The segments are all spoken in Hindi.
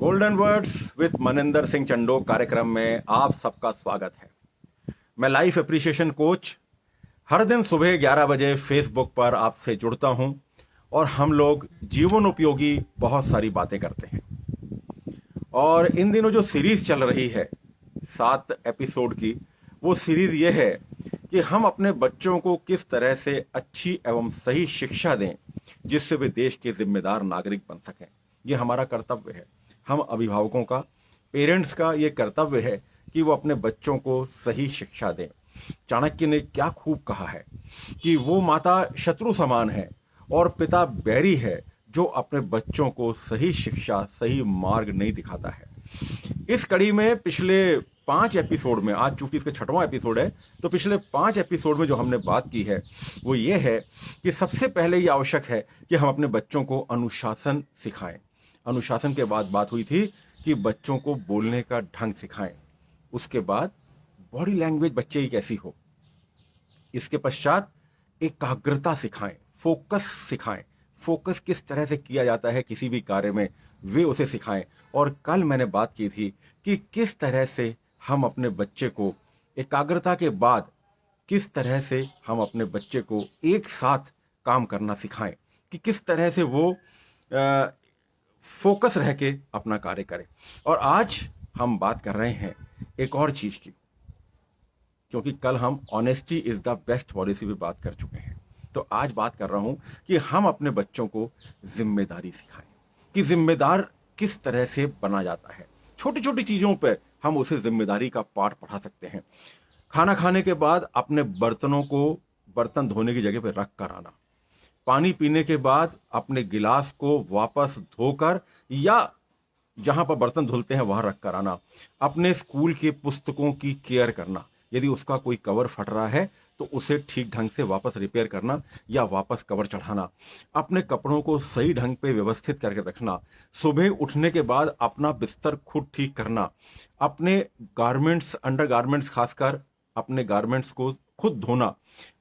Golden words with Maninder Singh Chando कार्यक्रम में आप सबका स्वागत है। मैं लाइफ एप्रिसिएशन कोच हर दिन सुबह 11 बजे फेसबुक पर आपसे जुड़ता हूं और हम लोग जीवन उपयोगी बहुत सारी बातें करते हैं। और इन दिनों जो सीरीज चल रही है 7 एपिसोड की, वो सीरीज ये है कि हम अपने बच्चों को किस तरह से अच्छी एवं सही शिक्षा दें जिससे वे देश के जिम्मेदार नागरिक बन सकें। ये हमारा कर्तव्य है। हम अभिभावकों का, पेरेंट्स का ये कर्तव्य है कि वो अपने बच्चों को सही शिक्षा दें। चाणक्य ने क्या खूब कहा है कि वो माता शत्रु समान है और पिता बैरी है जो अपने बच्चों को सही शिक्षा, सही मार्ग नहीं दिखाता है। इस कड़ी में पिछले 5 एपिसोड में, आज चूंकि इसका 6वां एपिसोड है, तो पिछले 5 एपिसोड में जो हमने बात की है वो ये है कि सबसे पहले ये आवश्यक है कि हम अपने बच्चों को अनुशासन सिखाएं। अनुशासन के बाद बात हुई थी कि बच्चों को बोलने का ढंग सिखाएं। उसके बाद बॉडी लैंग्वेज बच्चे की कैसी हो। इसके पश्चात एकाग्रता सिखाएं, फोकस सिखाएं। फोकस किस तरह से किया जाता है किसी भी कार्य में, वे उसे सिखाएं। और कल मैंने बात की थी कि किस तरह से हम अपने बच्चे को एकाग्रता के बाद किस तरह से हम अपने बच्चे को एक साथ काम करना सिखाएं, कि किस तरह से वो फोकस रह के अपना कार्य करे। और आज हम बात कर रहे हैं एक और चीज की, क्योंकि कल हम honesty is the best policy भी बात कर चुके हैं। तो आज बात कर रहा हूं कि हम अपने बच्चों को जिम्मेदारी सिखाएं, कि जिम्मेदार किस तरह से बना जाता है। छोटी छोटी चीजों पर हम उसे जिम्मेदारी का पाठ पढ़ा सकते हैं। खाना खाने के बाद अपने बर्तनों को बर्तन धोने की जगह पर रख कर आना। पानी पीने के बाद अपने गिलास को वापस धोकर या जहां पर बर्तन धुलते हैं वहां रख कर आना। अपने स्कूल की पुस्तकों की केयर करना। यदि उसका कोई कवर फट रहा है तो उसे ठीक ढंग से वापस रिपेयर करना या वापस कवर चढ़ाना। अपने कपड़ों को सही ढंग पे व्यवस्थित करके रखना। सुबह उठने के बाद अपना बिस्तर खुद ठीक करना। अपने गारमेंट्स, अंडर गारमेंट्स खासकर अपने गारमेंट्स को खुद धोना।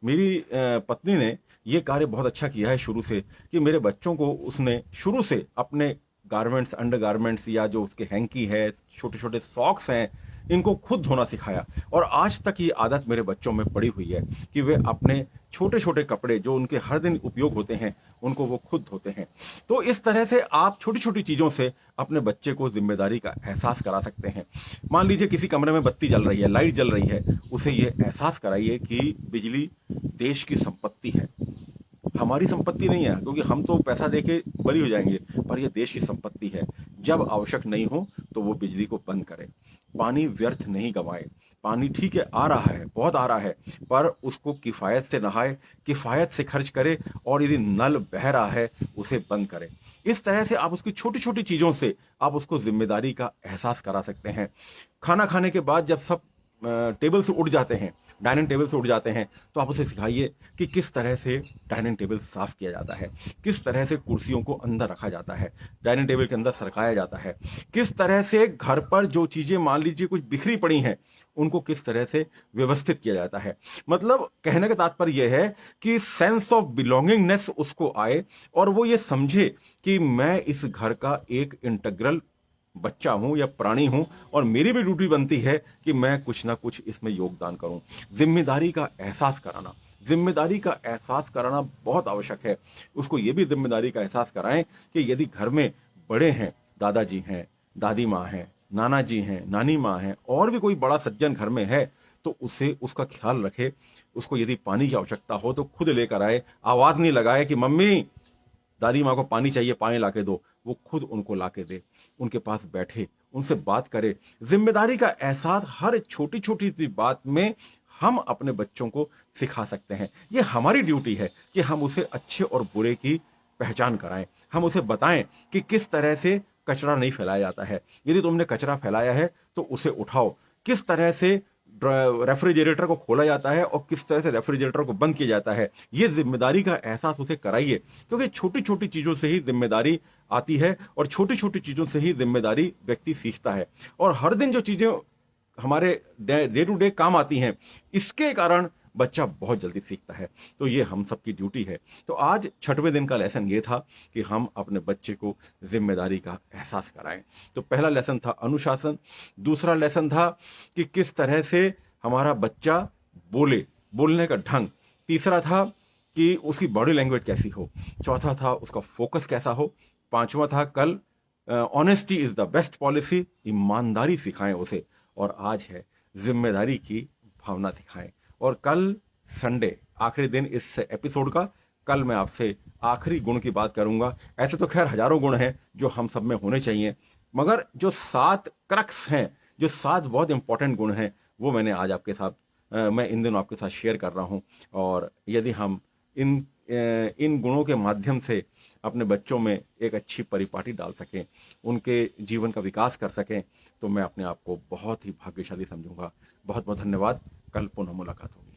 मेरी पत्नी ने ये कार्य बहुत अच्छा किया है शुरू से, कि मेरे बच्चों को उसने शुरू से अपने गारमेंट्स, अंडर गारमेंट्स या जो उसके हैंकी है, छोटे छोटे सॉक्स हैं, इनको खुद धोना सिखाया। और आज तक ये आदत मेरे बच्चों में पड़ी हुई है कि वे अपने छोटे छोटे कपड़े जो उनके हर दिन उपयोग होते हैं उनको वो खुद धोते हैं। तो इस तरह से आप छोटी छोटी चीजों से अपने बच्चे को जिम्मेदारी का एहसास करा सकते हैं। मान लीजिए किसी कमरे में बत्ती जल रही है, लाइट जल रही है, उसे ये एहसास कराइए कि बिजली देश की संपत्ति है, हमारी संपत्ति नहीं है, क्योंकि हम तो पैसा देके बली हो जाएंगे, पर यह देश की संपत्ति है। जब आवश्यक नहीं हो तो वो बिजली को बंद करे। पानी व्यर्थ नहीं गवाए। पानी ठीक है, आ रहा है, बहुत आ रहा है, पर उसको किफायत से नहाए, किफायत से खर्च करे, और यदि नल बह रहा है उसे बंद करे। इस तरह से आप उसकी छोटी छोटी चीजों से आप उसको जिम्मेदारी का एहसास करा सकते हैं। खाना खाने के बाद जब सब टेबल से उठ जाते हैं, डाइनिंग टेबल से उठ जाते हैं, तो आप उसे सिखाइए कि किस तरह से डाइनिंग टेबल साफ किया जाता है, किस तरह से कुर्सियों को अंदर रखा जाता है, डाइनिंग टेबल के अंदर सरकाया जाता है, किस तरह से घर पर जो चीजें मान लीजिए कुछ बिखरी पड़ी हैं उनको किस तरह से व्यवस्थित किया जाता है। मतलब कहने का तात्पर्य यह है कि सेंस ऑफ बिलोंगिंगनेस उसको आए और वो ये समझे कि मैं इस घर का एक इंटीग्रल बच्चा हूं या प्राणी हूं और मेरी भी ड्यूटी बनती है कि मैं कुछ ना कुछ इसमें योगदान करूं। जिम्मेदारी का एहसास कराना, जिम्मेदारी का एहसास कराना बहुत आवश्यक है। उसको ये भी जिम्मेदारी का एहसास कराएं कि यदि घर में बड़े हैं, दादाजी हैं, दादी माँ हैं, नाना जी हैं, नानी माँ हैं, और भी कोई बड़ा सज्जन घर में है, तो उसे उसका ख्याल रखे। उसको यदि पानी की आवश्यकता हो तो खुद लेकर आए। आवाज नहीं लगाए कि मम्मी, दादी माँ को पानी चाहिए, पानी लाके दो। वो खुद उनको लाके दे, उनके पास बैठे, उनसे बात करे। जिम्मेदारी का एहसास हर छोटी छोटी सी बात में हम अपने बच्चों को सिखा सकते हैं। ये हमारी ड्यूटी है कि हम उसे अच्छे और बुरे की पहचान कराएं। हम उसे बताएं कि किस तरह से कचरा नहीं फैलाया जाता है। यदि तुमने कचरा फैलाया है तो उसे उठाओ। किस तरह से रेफ्रिजरेटर को खोला जाता है और किस तरह से रेफ्रिजरेटर को बंद किया जाता है, ये जिम्मेदारी का एहसास उसे कराइए। क्योंकि छोटी छोटी चीजों से ही जिम्मेदारी आती है और छोटी छोटी चीजों से ही जिम्मेदारी व्यक्ति सीखता है। और हर दिन जो चीजें हमारे डे टू डे काम आती हैं, इसके कारण बच्चा बहुत जल्दी सीखता है। तो ये हम सबकी ड्यूटी है। तो आज 6वें दिन का लेसन ये था कि हम अपने बच्चे को जिम्मेदारी का एहसास कराएं। तो पहला लेसन था अनुशासन, दूसरा लेसन था कि किस तरह से हमारा बच्चा बोलने का ढंग, तीसरा था कि उसकी बॉडी लैंग्वेज कैसी हो, चौथा था उसका फोकस कैसा हो, पांचवा था कल honesty is the best policy, ईमानदारी सिखाएं उसे, और आज है जिम्मेदारी की भावना दिखाएं। और कल संडे आखिरी दिन इस एपिसोड का, कल मैं आपसे आखिरी गुण की बात करूंगा। ऐसे तो खैर हजारों गुण हैं जो हम सब में होने चाहिए, मगर जो 7 क्रक्स हैं, जो 7 बहुत इंपॉर्टेंट गुण हैं, वो मैंने आज आपके साथ मैं इन दिनों आपके साथ शेयर कर रहा हूं। और यदि हम इन गुणों के माध्यम से अपने बच्चों में एक अच्छी परिपाटी डाल सकें, उनके जीवन का विकास कर सकें, तो मैं अपने आप को बहुत ही भाग्यशाली समझूंगा। बहुत बहुत धन्यवाद। कल पुनः मुलाकात होगी।